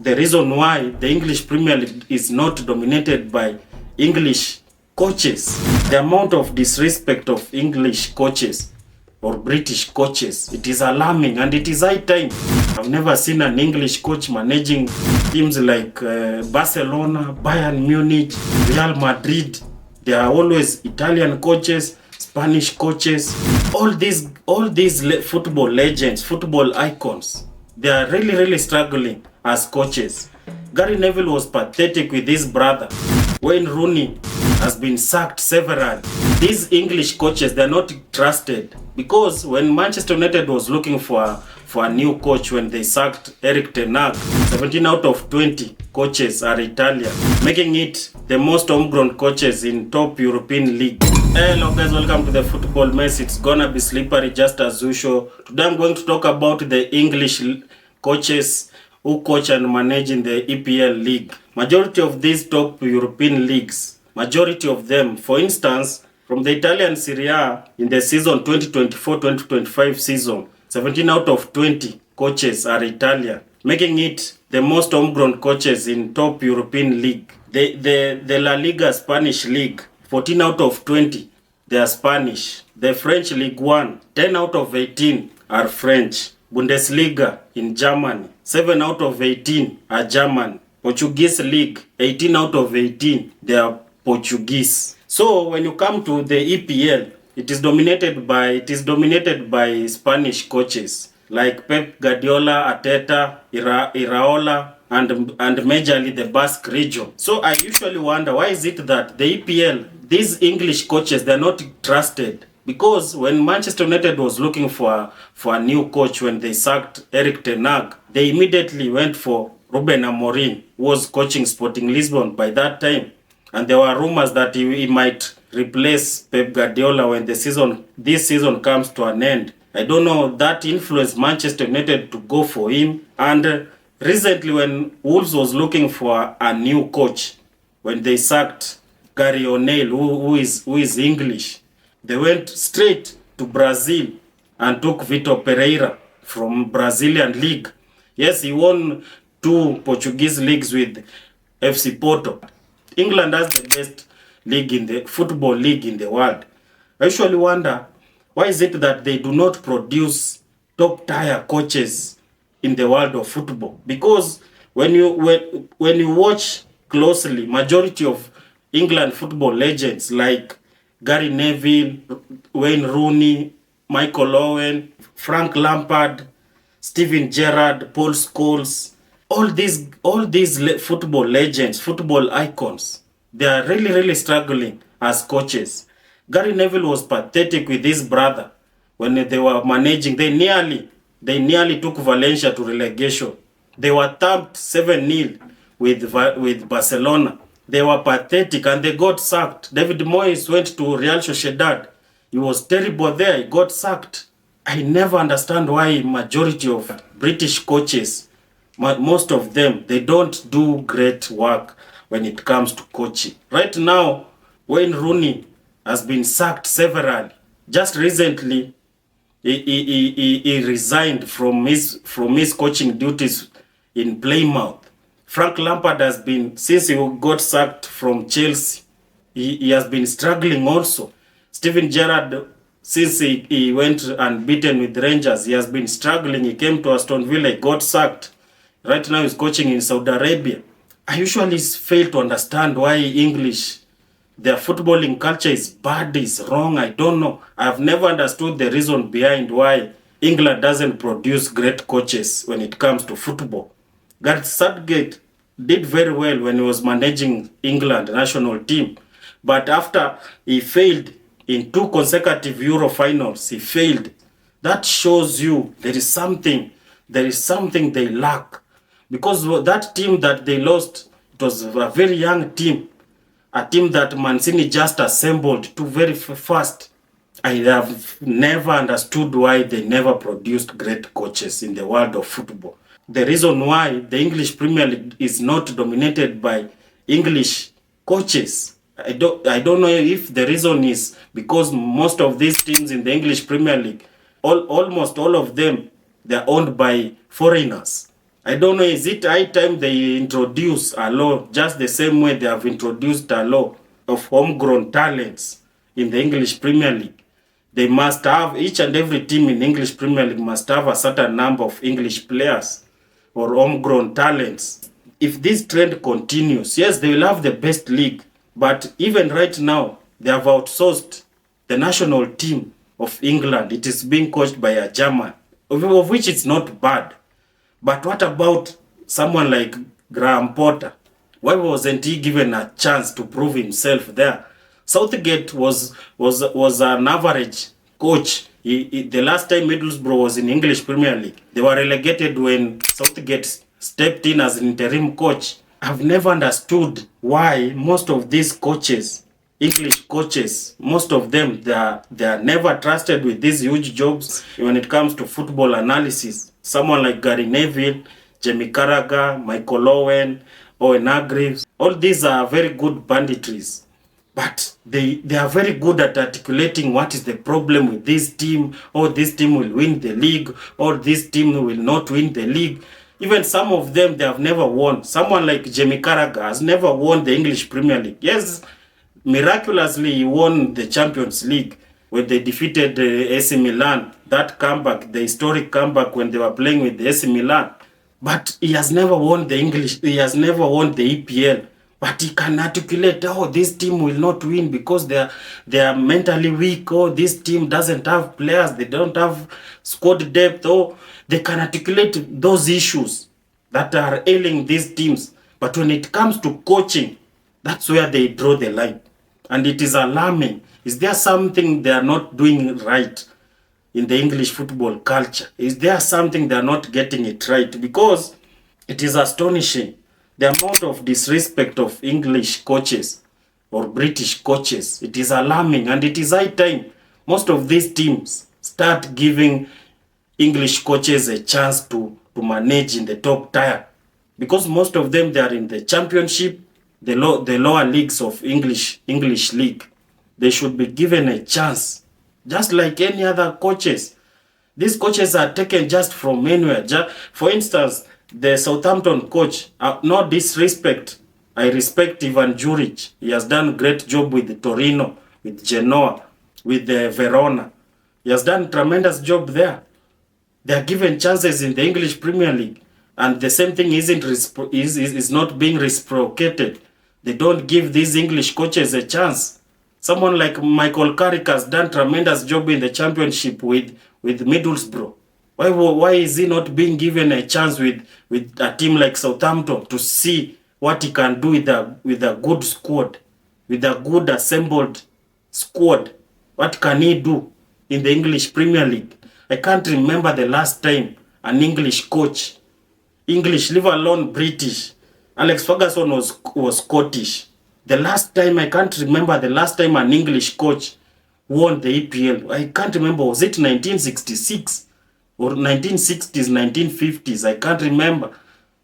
the reason why the English Premier League is not dominated by English coaches. The amount of disrespect of English coaches or British coaches, it is alarming, and it is high time. I've never seen an English coach managing teams like Barcelona, Bayern Munich, Real Madrid. There are always Italian coaches, Spanish coaches, all these football legends, football icons. They are really struggling as coaches. Gary Neville was pathetic with his brother. Wayne Rooney has been sacked several. These English coaches, they're not trusted, because when Manchester United was looking for a new coach, when they sacked Eric Ten Hag, 17 out of 20 coaches are Italian, making it the most homegrown coaches in top European league. Hello guys, welcome to the Football-MACE. It's gonna be slippery just as usual. Today I'm going to talk about the English coaches who coach and manage in the EPL league. Majority of these top European leagues, majority of them, for instance, from the Italian Serie A in the season 2024-2025 season, 17 out of 20 coaches are Italian, making it the most homegrown coaches in top European league. The La Liga Spanish league, 14 out of 20, they are Spanish. The French League 1, 10 out of 18 are French. Bundesliga in Germany, 7 out of 18 are German. Portuguese League, 18 out of 18, they are Portuguese. So when you come to the EPL, it is dominated by Spanish coaches like Pep Guardiola, Arteta, Iraola, and majorly the Basque region. So I usually wonder, why is it that the EPL, these English coaches, they're not trusted? Because when Manchester United was looking for a new coach, when they sacked Eric Ten Hag, they immediately went for Ruben Amorim, who was coaching Sporting Lisbon by that time. And there were rumors that he might replace Pep Guardiola when this season comes to an end. I don't know, that influenced Manchester United to go for him. And recently when Wolves was looking for a new coach, when they sacked Gary O'Neill, who is English, they went straight to Brazil and took Vitor Pereira from Brazilian league. Yes, he won 2 Portuguese leagues with FC Porto. England has the best league in the football league in the world. I usually wonder, why is it that they do not produce top tier coaches in the world of football? Because when you watch closely, majority of England football legends like Gary Neville, Wayne Rooney, Michael Owen, Frank Lampard, Steven Gerrard, Paul Scholes, all these football legends, football icons, they are really struggling as coaches. Gary Neville was pathetic with his brother when they were managing. They nearly took Valencia to relegation. They were thumped 7-0 with Barcelona. They were pathetic and they got sacked. David Moyes went to Real Sociedad. He was terrible there. He got sacked. I never understand why majority of British coaches, most of them, they don't do great work when it comes to coaching. Right now, Wayne Rooney has been sacked severally. Just recently, he resigned from his coaching duties in Plymouth. Frank Lampard has been, since he got sacked from Chelsea, he has been struggling also. Steven Gerrard, since he went unbeaten with Rangers, he has been struggling. He came to Aston Villa, he got sacked. Right now he's coaching in Saudi Arabia. I usually fail to understand why English, their footballing culture is bad, is wrong. I don't know. I've never understood the reason behind why England doesn't produce great coaches when it comes to football. Gareth Southgate did very well when he was managing England national team. But after he failed in 2 consecutive Euro finals, he failed. That shows you there is something they lack. Because that team that they lost, it was a very young team. A team that Mancini just assembled too very fast. I have never understood why they never produced great coaches in the world of football. The reason why the English Premier League is not dominated by English coaches, I don't know if the reason is because most of these teams in the English Premier League, almost all of them, they're owned by foreigners. I don't know, is it high time they introduce a law just the same way they have introduced a law of homegrown talents in the English Premier League? They must have, each and every team in English Premier League must have a certain number of English players or homegrown talents. If this trend continues, yes, they will have the best league, but even right now, they have outsourced the national team of England. It is being coached by a German, of which it's not bad. But what about someone like Graham Potter? Why wasn't he given a chance to prove himself there? Southgate was an average coach. The last time Middlesbrough was in English Premier League, they were relegated when Southgate stepped in as an interim coach. I've never understood why most of these coaches, English coaches, most of them, they are never trusted with these huge jobs when it comes to football analysis. Someone like Gary Neville, Jamie Carragher, Michael Owen, Owen Hargreaves, all these are very good banditries. But they are very good at articulating what is the problem with this team, or this team will win the league, or this team will not win the league. Even some of them, they have never won. Someone like Jamie Carragher has never won the English Premier League. Yes, miraculously he won the Champions League when they defeated AC Milan. That comeback, the historic comeback when they were playing with the AC Milan. But he has never won the English, he has never won the EPL. But he can articulate, oh, this team will not win because they are mentally weak. Oh, this team doesn't have players. They don't have squad depth. Oh, they can articulate those issues that are ailing these teams. But when it comes to coaching, that's where they draw the line. And it is alarming. Is there something they are not doing right in the English football culture? Is there something they are not getting it right? Because it is astonishing. The amount of disrespect of English coaches or British coaches, it is alarming, and it is high time most of these teams start giving English coaches a chance to manage in the top tier. Because most of them, they are in the championship, the lower leagues of English league. They should be given a chance, just like any other coaches. These coaches are taken just from anywhere. For instance, the Southampton coach, no disrespect, I respect Ivan Juric. He has done a great job with Torino, with Genoa, with Verona. He has done a tremendous job there. They are given chances in the English Premier League, and the same thing is not being reciprocated. They don't give these English coaches a chance. Someone like Michael Carrick has done a tremendous job in the Championship with Middlesbrough. Why is he not being given a chance with a team like Southampton to see what he can do with a good squad, with a good assembled squad? What can he do in the English Premier League? I can't remember the last time an English coach, English, leave alone British. Alex Ferguson was Scottish. The last time, I can't remember the last time an English coach won the EPL. I can't remember, was it 1966? Or 1960s, 1950s, I can't remember.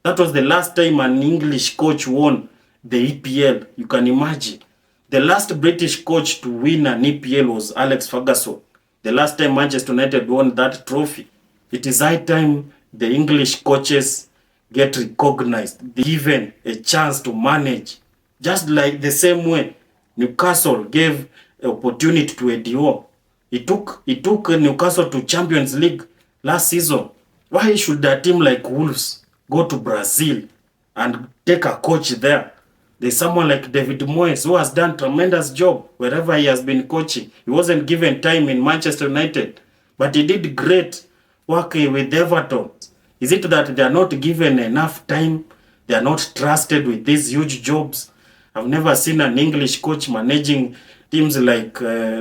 That was the last time an English coach won the EPL. You can imagine. The last British coach to win an EPL was Alex Ferguson. The last time Manchester United won that trophy. It is high time the English coaches get recognized, given a chance to manage. Just like the same way Newcastle gave opportunity to Eddie Howe. He took Newcastle to Champions League last season. Why should a team like Wolves go to Brazil and take a coach there? There's someone like David Moyes who has done a tremendous job wherever he has been coaching. He wasn't given time in Manchester United, but he did great working with Everton. Is it that they are not given enough time? They are not trusted with these huge jobs? I've never seen an English coach managing teams like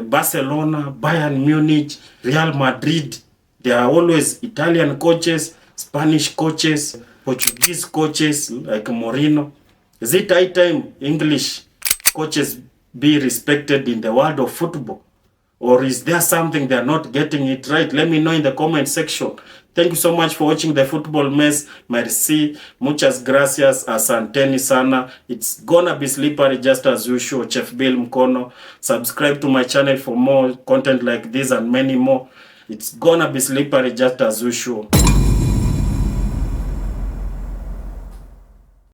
Barcelona, Bayern Munich, Real Madrid. There are always Italian coaches, Spanish coaches, Portuguese coaches like Mourinho. Is it high time English coaches be respected in the world of football? Or is there something they are not getting it right? Let me know in the comment section. Thank you so much for watching the Football Mess. Merci. Muchas gracias. Asanteni sana. It's gonna be slippery just as usual. Chef Bill Mkono. Subscribe to my channel for more content like this and many more. It's gonna be slippery just as usual.